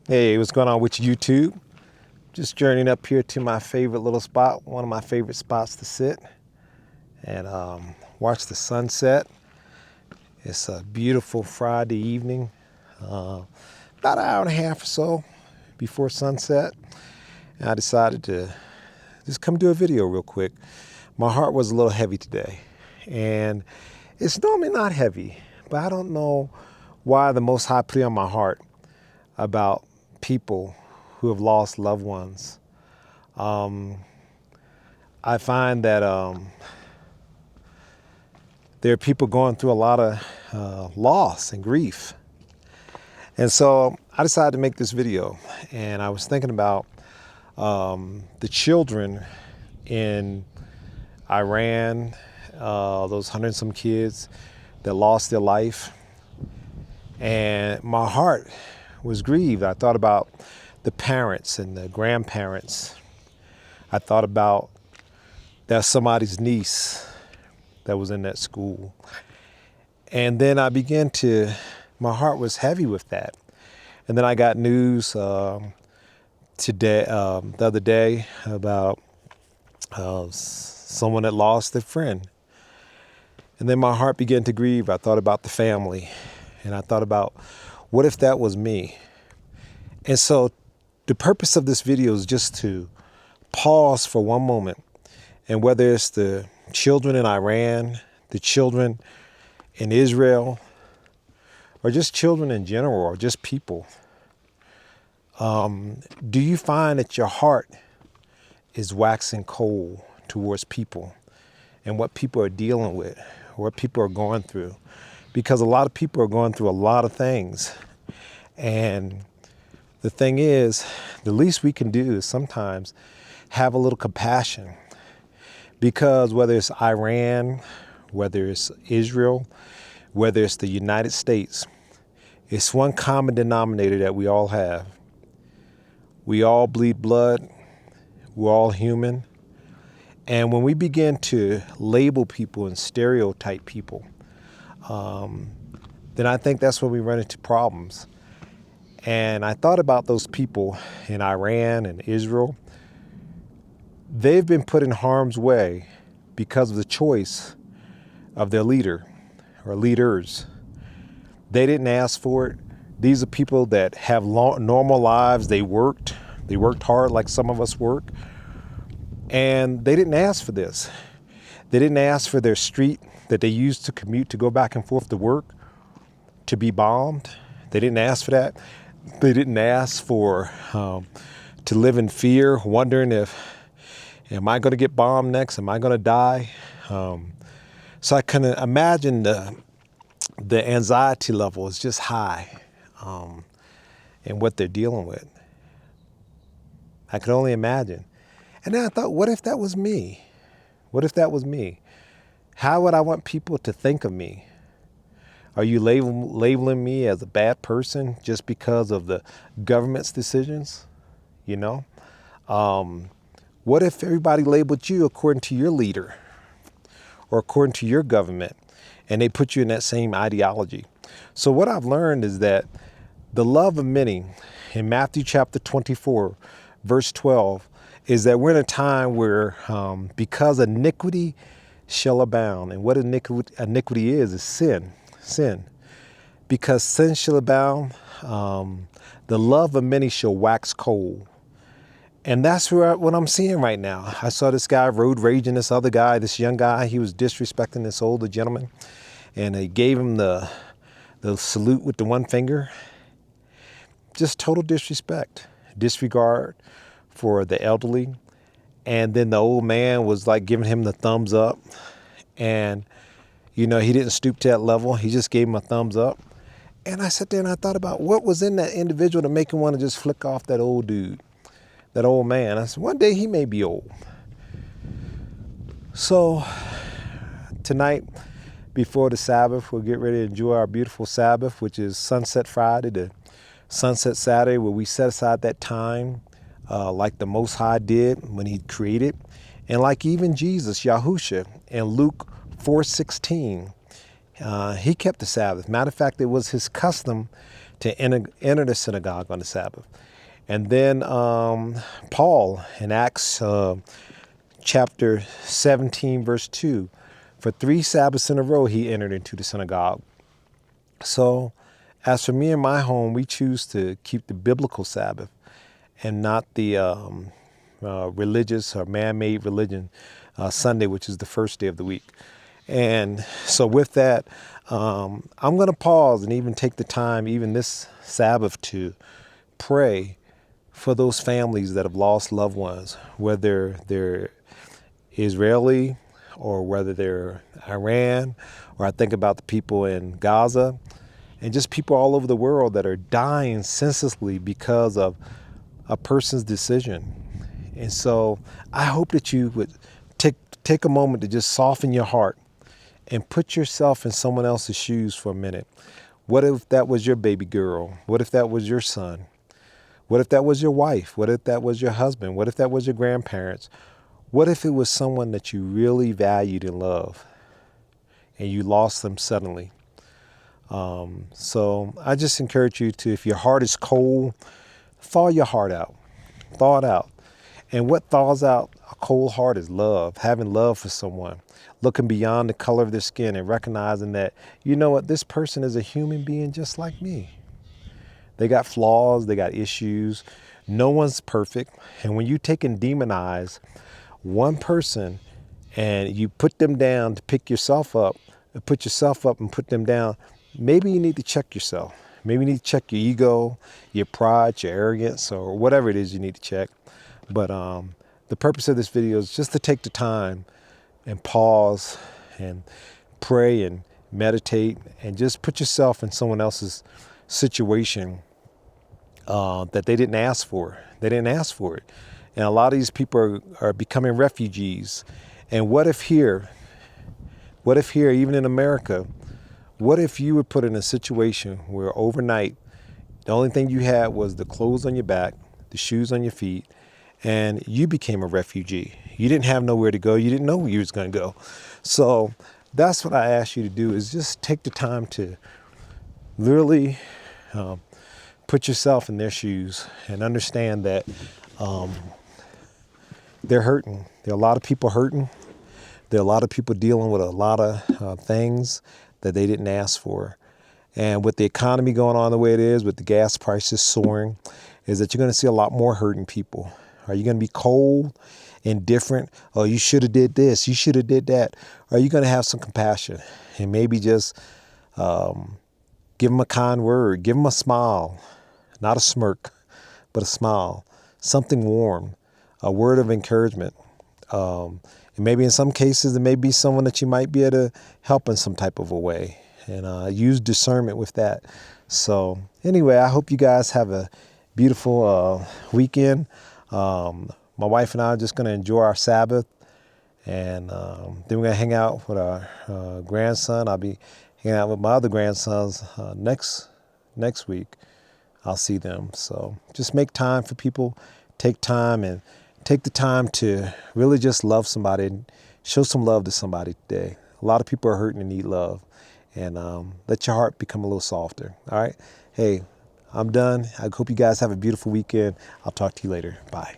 Hey, what's going on with YouTube? Just journeying up here to my favorite little spot, one of my favorite spots to sit and watch the sunset. It's a beautiful Friday evening, about an hour and a half or so before sunset. And I decided to just come do a video real quick. My heart was a little heavy today, and it's normally not heavy, but I don't know why the Most High put it on my heart about people who have lost loved ones. I find that there are people going through a lot of loss and grief. And so I decided to make this video, and I was thinking about the children in Iran, those 100 and some kids that lost their life. And my heart was grieved. I thought about the parents and the grandparents. I thought about that somebody's niece that was in that school. And then I began to, my heart was heavy with that. And then I got news today, the other day, about someone that lost a friend. And then my heart began to grieve. I thought about the family, and I thought about, what if that was me? And so the purpose of this video is just to pause for one moment, and whether it's the children in Iran, the children in Israel, or just children in general, or just people, do you find that your heart is waxing cold towards people and what people are dealing with, or what people are going through? Because a lot of people are going through a lot of things. And the thing is, the least we can do is sometimes have a little compassion. Because whether it's Iran, whether it's Israel, whether it's the United States, it's one common denominator that we all have. We all bleed blood. We're all human. And when we begin to label people and stereotype people, then I think that's when we run into problems. And I thought about those people in Iran and Israel. They've been put in harm's way because of the choice of their leader or leaders. They didn't ask for it. These are people that have normal lives. They worked hard like some of us work. And they didn't ask for this. They didn't ask for their street that they used to commute to go back and forth to work to be bombed. They didn't ask for that. They didn't ask for to live in fear, wondering if, am I going to get bombed next? Am I going to die? So I can imagine the anxiety level is just high in what they're dealing with. I can only imagine. And then I thought, what if that was me? What if that was me? How would I want people to think of me? Are you labeling me as a bad person just because of the government's decisions? You know? What if everybody labeled you according to your leader or according to your government, and they put you in that same ideology? So what I've learned is that the love of many in Matthew chapter 24, verse 12, is that we're in a time where because iniquity shall abound. And what iniquity is sin. Because sin shall abound, the love of many shall wax cold. And that's what I'm seeing right now. I saw this guy road raging this other guy, this young guy. He was disrespecting this older gentleman. And they gave him the salute with the one finger. Just total disrespect, disregard for the elderly. And then the old man was like giving him the thumbs up. And, you know, he didn't stoop to that level. He just gave him a thumbs up. And I sat there and I thought about what was in that individual to make him want to just flick off that old dude, that old man. I said, one day he may be old. So tonight, before the Sabbath, we'll get ready to enjoy our beautiful Sabbath, which is Sunset Friday to Sunset Saturday, where we set aside that time like the Most High did when he created. And like even Jesus, Yahusha, in Luke 4:16, he kept the Sabbath. Matter of fact, it was his custom to enter the synagogue on the Sabbath. And then Paul in Acts chapter 17, verse 2, for 3 Sabbaths in a row, he entered into the synagogue. So as for me and my home, we choose to keep the biblical Sabbath and not the religious or man-made religion Sunday, which is the first day of the week. And so with that, I'm going to pause and even take the time, even this Sabbath, to pray for those families that have lost loved ones, whether they're Israeli or whether they're Iran, or I think about the people in Gaza and just people all over the world that are dying senselessly because of a person's decision. And so I hope that you would take a moment to just soften your heart and put yourself in someone else's shoes for a minute. What if that was your baby girl? What if that was your son? What if that was your wife? What if that was your husband? What if that was your grandparents? What if it was someone that you really valued and loved and you lost them suddenly? So I just encourage you to, if your heart is cold, thaw your heart out. Thaw it out. And what thaws out a cold heart is love, having love for someone, looking beyond the color of their skin and recognizing that, you know what, this person is a human being just like me. They got flaws, they got issues. No one's perfect. And when you take and demonize one person and you put them down to pick yourself up, put yourself up and put them down, maybe you need to check yourself. Maybe you need to check your ego, your pride, your arrogance, or whatever it is you need to check. But the purpose of this video is just to take the time and pause and pray and meditate and just put yourself in someone else's situation that they didn't ask for. They didn't ask for it. And a lot of these people are becoming refugees. And what if here, even in America, what if you were put in a situation where overnight, the only thing you had was the clothes on your back, the shoes on your feet, and you became a refugee? You didn't have nowhere to go. You didn't know where you was going to go. So that's what I ask you to do, is just take the time to literally put yourself in their shoes and understand that they're hurting. There are a lot of people hurting. There are a lot of people dealing with a lot of things that they didn't ask for. And with the economy going on the way it is, with the gas prices soaring, is that you're going to see a lot more hurting people. Are you going to be cold, indifferent? Oh, you should have did this. You should have did that. Or are you going to have some compassion and maybe just give them a kind word, give them a smile, not a smirk, but a smile, something warm, a word of encouragement. And maybe in some cases, it may be someone that you might be able to help in some type of a way, and use discernment with that. So anyway, I hope you guys have a beautiful weekend. My wife and I are just going to enjoy our Sabbath, and then we're going to hang out with our grandson. I'll be hanging out with my other grandsons next week. I'll see them. So just make time for people. Take time and take the time to really just love somebody and show some love to somebody today. A lot of people are hurting and need love. And let your heart become a little softer. All right. Hey, I'm done. I hope you guys have a beautiful weekend. I'll talk to you later. Bye.